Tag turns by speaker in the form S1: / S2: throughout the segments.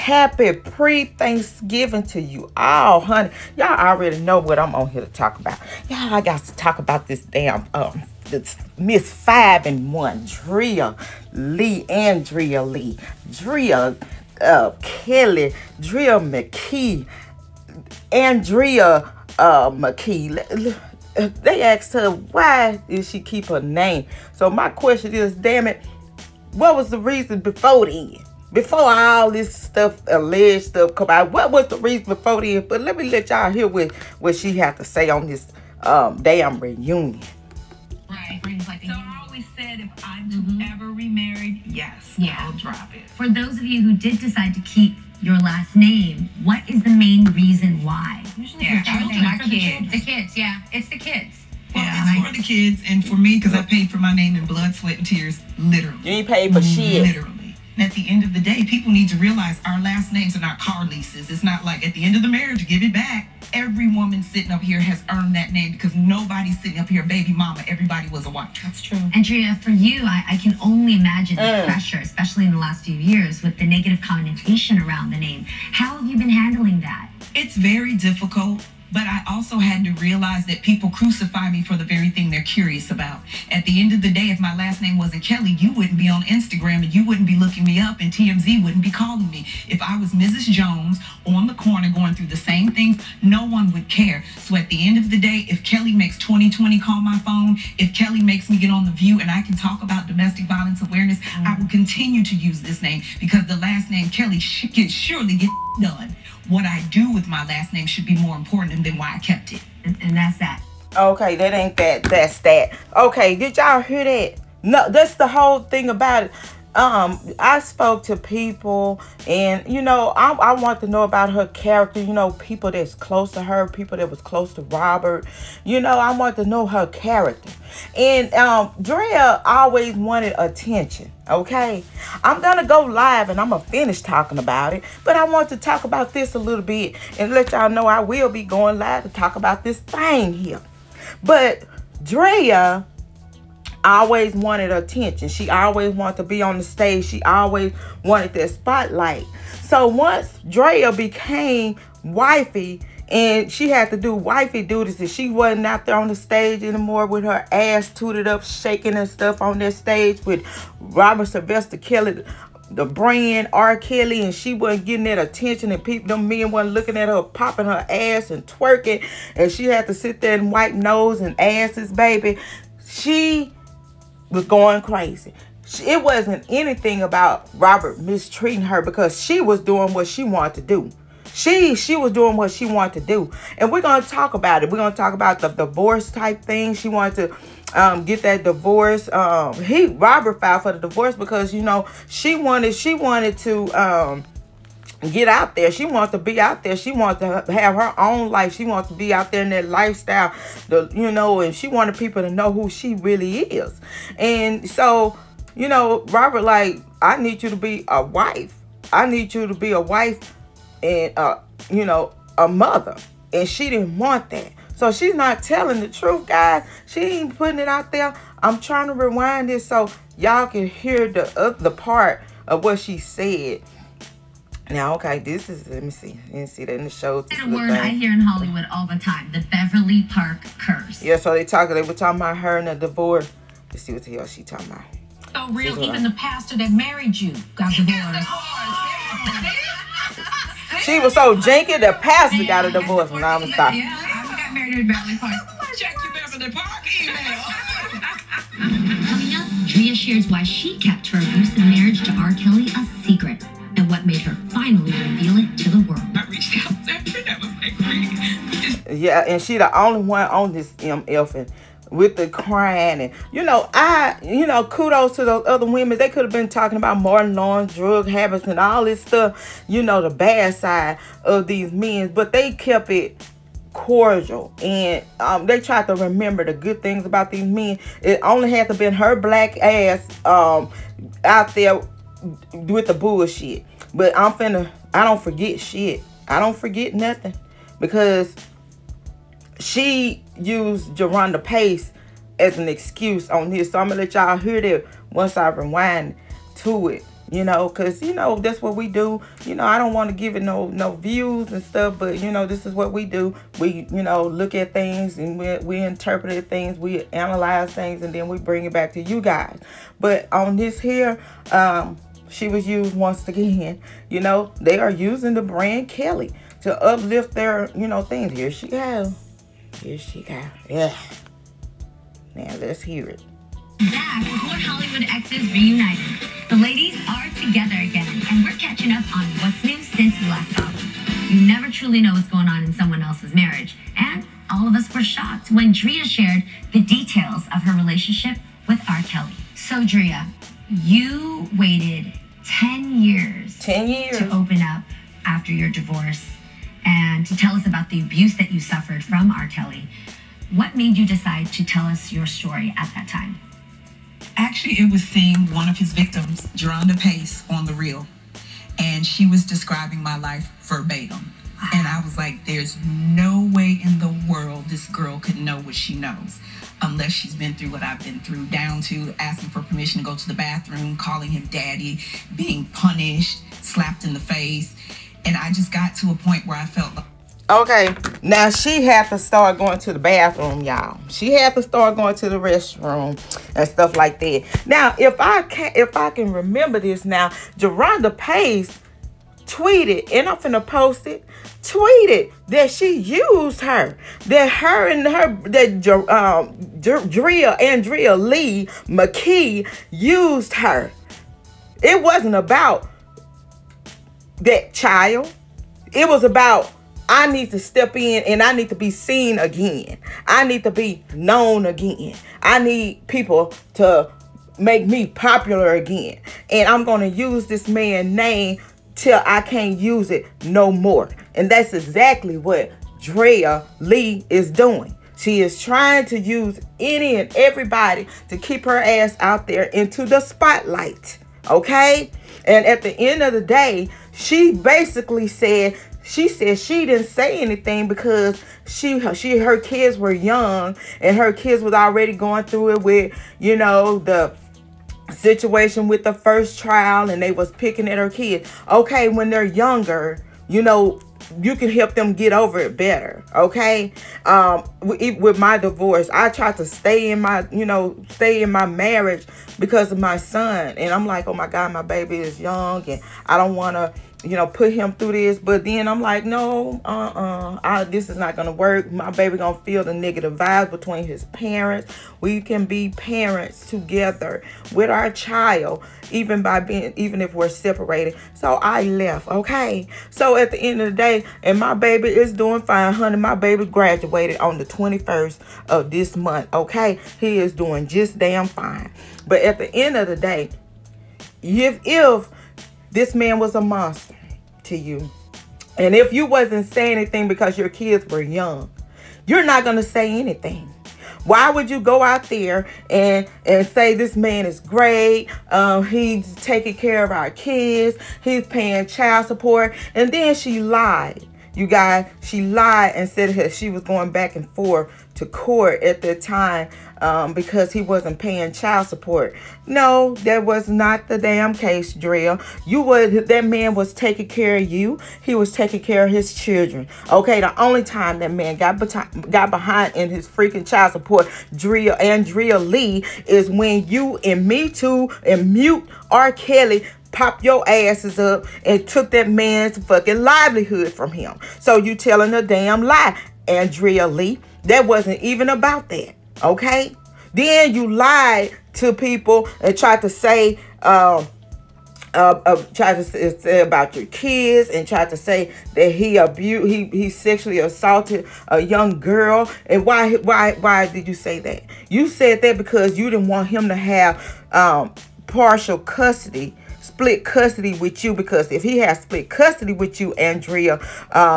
S1: happy pre-Thanksgiving to you all, honey. Y'all already know what I'm on here to talk about. Y'all, I got to talk about this damn this Miss 5-in-1, Andrea Lee, Kelly, McKee, Andrea McKee. They asked her, why did she keep her name? So my question is, damn it, what was the reason before then? Before all this stuff, alleged stuff come out, what was the reason before then? But let me let y'all hear what she had to say on this damn reunion.
S2: Right. So I always said, if I'm to ever remarried, yes, I'll drop it.
S3: For those of you who did decide to keep your last name, what is the main reason why?
S2: Usually it's my kids.
S3: The kids, yeah. It's the kids.
S4: Well, it's for the kids and for me, because I paid for my name in blood, sweat, and tears, literally.
S1: You ain't paid for shit.
S4: Literally. And at the end of the day, people need to realize our last names are not car leases. It's not like at the end of the marriage, give it back. Every woman sitting up here has earned that name because nobody's sitting up here baby mama. Everybody was a wife.
S2: That's true.
S3: Andrea, for you, I can only imagine the pressure, especially in the last few years with the negative connotation around the name. How have you been handling that?
S4: It's very difficult. But I also had to realize that people crucify me for the very thing they're curious about. At the end of the day, if my last name wasn't Kelly, you wouldn't be on Instagram and you wouldn't be looking me up and TMZ wouldn't be calling me. If I was Mrs. Jones on the corner going through the same things, no one would care. So at the end of the day, if Kelly makes 2020 call my phone, if Kelly makes me get on The View and I can talk about domestic violence awareness, I will continue to use this name because the last name Kelly can surely get done. What I do with my last name should be more important than why I kept it.
S3: And that's that.
S1: Okay, that ain't that. That's that. Okay, did y'all hear that? No, that's the whole thing about it. I spoke to people and, you know, I want to know about her character, you know, people that's close to her, people that was close to Robert. You know, I want to know her character. And Drea always wanted attention, okay? I'm going to go live and I'm going to finish talking about it. But I want to talk about this a little bit and let y'all know I will be going live to talk about this thing here. But Drea always wanted attention. She always wanted to be on the stage. She always wanted that spotlight. So once Drea became wifey and she had to do wifey duties and she wasn't out there on the stage anymore with her ass tooted up, shaking and stuff on that stage with Robert Sylvester Kelly, the brand, R. Kelly, and she wasn't getting that attention and people, them men wasn't looking at her popping her ass and twerking and she had to sit there and wipe nose and asses, baby. She was going crazy. It wasn't anything about Robert mistreating her because she was doing what she wanted to do. She was doing what she wanted to do. And we're going to talk about it. We're going to talk about the divorce type thing. She wanted to get that divorce. Robert filed for the divorce because, you know, she wanted to get out there. She wants to be out there. She wants to have her own life. She wants to be out there in that lifestyle, you know, and she wanted people to know who she really is. And so, you know, Robert, like, I need you to be a wife. I need you to be a wife and, you know, a mother. And she didn't want that. So she's not telling the truth, guys. She ain't putting it out there. I'm trying to rewind this so y'all can hear the part of what she said. Now, okay, this is, let me see. You didn't see that in the show.
S3: It's a word I hear in Hollywood all the time, the Beverly Park curse.
S1: Yeah, so they were talking about her and the divorce. Let's see what the hell she talking about.
S2: So real, even the pastor that married you got divorced.
S1: She was so janky, the pastor got a divorce when I was talking.
S2: Yeah, I got married in Beverly Park. Check your Beverly Park email.
S3: Coming up, Drea shares why she kept her abusive marriage to R. Kelly a secret and what made her finally reveal it to the world.
S4: I reached out to her. That was like really.
S1: Yeah, and she the only one on this MF and with the crying and you know, kudos to those other women. They could have been talking about Martin Lawrence, drug habits and all this stuff, you know, the bad side of these men, but they kept it cordial and they tried to remember the good things about these men. It only had to been her black ass out there with the bullshit. But I don't forget shit. I don't forget nothing because she used Jerhonda Pace as an excuse on this. So I'm gonna let y'all hear that once I rewind to it. You know, because, you know, that's what we do. You know, I don't want to give it no views and stuff, but, you know, this is what we do. We, you know, look at things and we interpret things, we analyze things, and then we bring it back to you guys. But on this here, she was used once again. You know, they are using the brand Kelly to uplift their, you know, things. Here she goes. Here she goes. Yeah. Now let's hear it.
S3: Back with more Hollywood exes reunited. The ladies are together again, and we're catching up on what's new since we last saw them. You never truly know what's going on in someone else's marriage, and all of us were shocked when Drea shared the details of her relationship with R. Kelly. So, Drea, you waited 10 years.
S1: 10 years.
S3: To open up after your divorce and to tell us about the abuse that you suffered from R. Kelly. What made you decide to tell us your story at that time?
S4: Actually, it was seeing one of his victims, Jerhonda Pace, on The Real. And she was describing my life verbatim. And I was like, there's no way in the world this girl could know what she knows unless she's been through what I've been through, down to asking for permission to go to the bathroom, calling him daddy, being punished, slapped in the face. And I just got to a point where I felt like,
S1: okay, now she had to start going to the bathroom, y'all. She had to start going to the restroom and stuff like that. Now, if I can remember this now, Jerhonda Pace tweeted, and I'm finna post it, tweeted that she used her. That Andrea Lee McKee used her. It wasn't about that child. It was about, I need to step in and I need to be seen again. I need to be known again. I need people to make me popular again. And I'm going to use this man's name till I can't use it no more. And that's exactly what Drea Lee is doing. She is trying to use any and everybody to keep her ass out there into the spotlight. Okay? And at the end of the day, she basically said, she didn't say anything because her kids were young and her kids was already going through it with, you know, the situation with the first trial, and they was picking at her kids. Okay, when they're younger, you know, you can help them get over it better. Okay. With my divorce, I tried to stay in my marriage because of my son. And I'm like, oh my God, my baby is young and I don't want to, you know, put him through this. But then I'm like, no, this is not going to work. My baby going to feel the negative vibes between his parents. We can be parents together with our child, even if we're separated. So I left. Okay. So at the end of the day, and my baby is doing fine, honey. My baby graduated on the 21st of this month. Okay. He is doing just damn fine. But at the end of the day, if this man was a monster to you, and if you wasn't saying anything because your kids were young, you're not going to say anything. Why would you go out there and say this man is great, he's taking care of our kids, he's paying child support, and then she lied. You guys, she lied and said that she was going back and forth to court at the time because he wasn't paying child support. No, that was not the damn case, Drea. That man was taking care of you. He was taking care of his children. Okay, the only time that man got behind in his freaking child support, Andrea Lee, is when you and Me Too and Mute R. Kelly pop your asses up and took that man's fucking livelihood from him. So you telling a damn lie, Andrea Lee. That wasn't even about that. Okay? Then you lied to people and tried to say about your kids and tried to say that he sexually assaulted a young girl. And why did you say that? You said that because you didn't want him to have partial custody, split custody with you, because if he had split custody with you, Andrea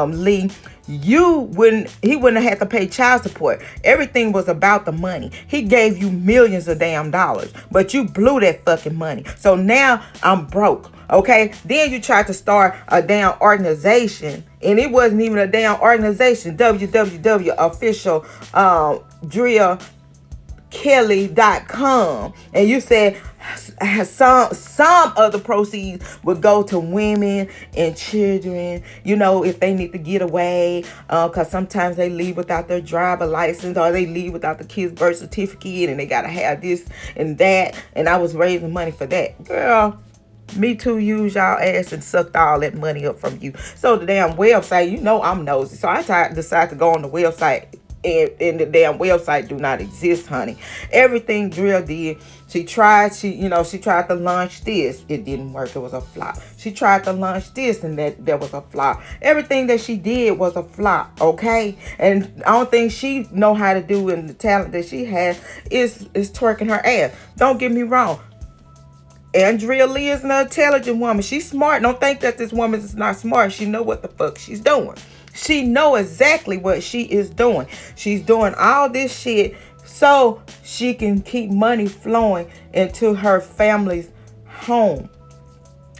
S1: Lee, he wouldn't have had to pay child support. Everything was about the money. He gave you millions of damn dollars, but you blew that fucking money. So now I'm broke. Okay. Then you tried to start a damn organization, and it wasn't even a damn organization. www.official DreaKelly.com, and you said some of the proceeds would go to women and children, you know, if they need to get away, because sometimes they leave without their driver license, or they leave without the kid's birth certificate, and they gotta have this and that. And I was raising money for that. Girl, Me Too used y'all ass and sucked all that money up from you. So the damn website, you know I'm nosy, so I decided to go on the website, and the damn website do not exist, honey. Everything Drill did, she tried to launch this. It didn't work. It was a flop. She tried to launch this, and that was a flop. Everything that she did was a flop, okay? And the only thing she know how to do, and the talent that she has, is twerking her ass. Don't get me wrong. Andrea Lee is an intelligent woman. She's smart. Don't think that this woman is not smart. She know what the fuck she's doing. She know exactly what she is doing. She's doing all this shit so she can keep money flowing into her family's home.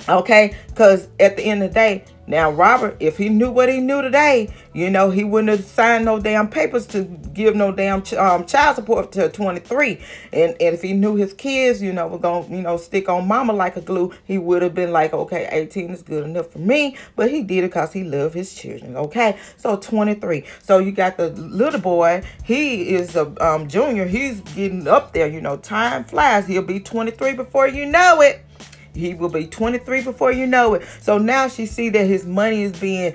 S1: Okay? Because at the end of the day, now Robert, if he knew what he knew today, you know, he wouldn't have signed no damn papers to give no damn child support to 23. And if he knew his kids, you know, were going to, you know, stick on mama like a glue, he would have been like, okay, 18 is good enough for me. But he did it because he loved his children. Okay? So 23. So you got the little boy. He is a junior. He's getting up there. You know, time flies. He'll be 23 before you know it. He will be 23 before you know it. So now she see that his money is being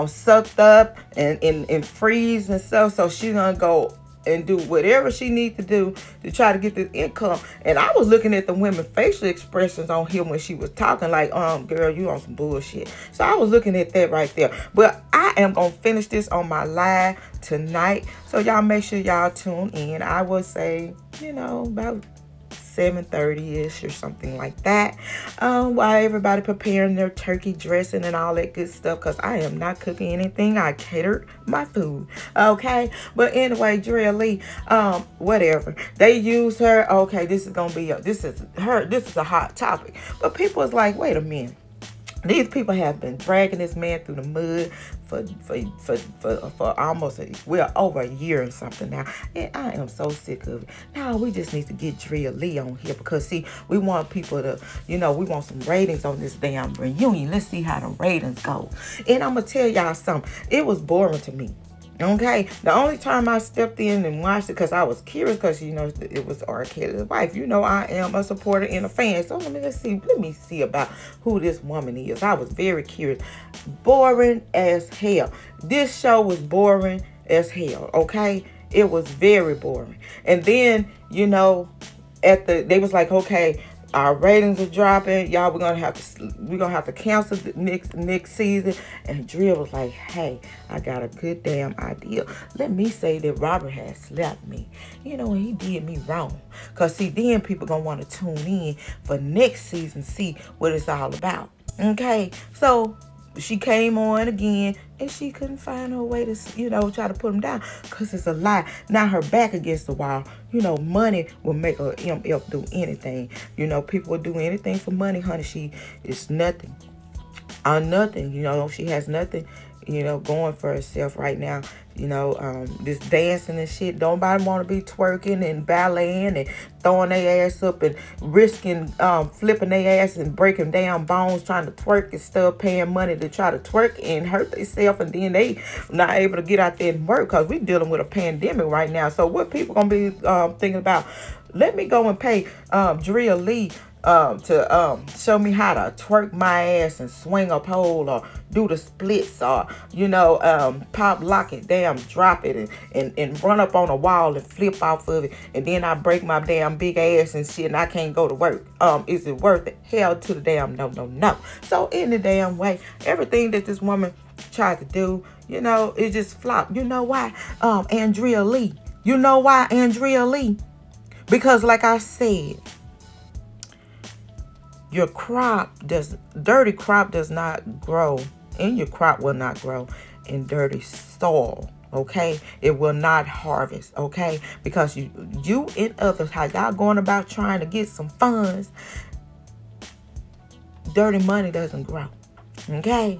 S1: sucked up and freeze and stuff. So she's going to go and do whatever she needs to do to try to get this income. And I was looking at the women's facial expressions on him when she was talking like, girl, you on some bullshit. So I was looking at that right there. But I am going to finish this on my live tonight. So y'all make sure y'all tune in. I would say, you know, about 7:30ish or something like that, while everybody preparing their turkey dressing and all that good stuff, because I am not cooking anything. I catered my food, okay? But anyway, Drea Lee, whatever, they use her. Okay, this is gonna be this is a hot topic. But people is like, wait a minute, these people have been dragging this man through the mud for almost over a year or something now. And I am so sick of it. Now we just need to get Drea Lee on here, because see, we want people to, you know, we want some ratings on this damn reunion. Let's see how the ratings go. And I'm gonna tell y'all something. It was boring to me. Okay, the only time I stepped in and watched it, because I was curious, because you know it was R. Kelly's wife. You know I am a supporter and a fan, so let me see about who this woman is. I was very curious. Boring as hell. This show was boring as hell. Okay, it was very boring. And then, you know, they was like, okay, our ratings are dropping, y'all. We're gonna have to cancel the next season. And Drea was like, hey, I got a good damn idea. Let me say that Robert has slapped me. You know, and he did me wrong. Cause see, then people gonna want to tune in for next season, see what it's all about. Okay, so she came on again, and she couldn't find her way to, you know, try to put him down, because it's a lie. Now her back against the wall. You know, money will make a MF do anything. You know, people will do anything for money, honey. She is nothing. Nothing. You know, she has nothing, you know, going for herself right now. You know, this dancing and shit. Nobody want to be twerking and balleting and throwing their ass up and risking flipping their ass and breaking down bones trying to twerk and stuff, paying money to try to twerk and hurt themselves, and then they not able to get out there and work, because we dealing with a pandemic right now. So what people gonna be thinking about? Let me go and pay Drea Lee to show me how to twerk my ass and swing a pole, or do the splits, or, you know, pop, lock it, damn, drop it, and run up on a wall and flip off of it, and then I break my damn big ass and shit, and I can't go to work. Is it worth it? Hell to the damn no. So in the damn way, everything that this woman tried to do, you know, it just flopped. You know why? Andrea Lee. You know why, Andrea Lee? Because like I said, your dirty crop does not grow, and your crop will not grow in dirty soil. Okay, it will not harvest. Okay, because you and others, how y'all going about trying to get some funds, dirty money doesn't grow. Okay,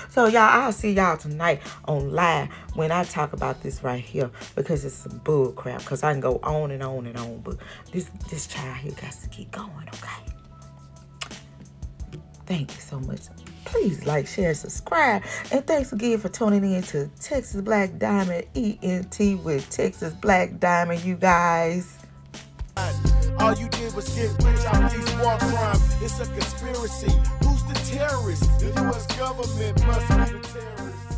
S1: So y'all, I'll see y'all tonight on live when I talk about this right here, because it's some bull crap. Because I can go on and on and on, but this child here got to keep going, okay? Thank you so much. Please like, share, subscribe. And thanks again for tuning in to Texas Black Diamond ENT with Texas Black Diamond, you guys.
S5: All you did was get rich out these war crimes. It's a conspiracy. Who's the terrorist? The U.S. government must be the terrorist.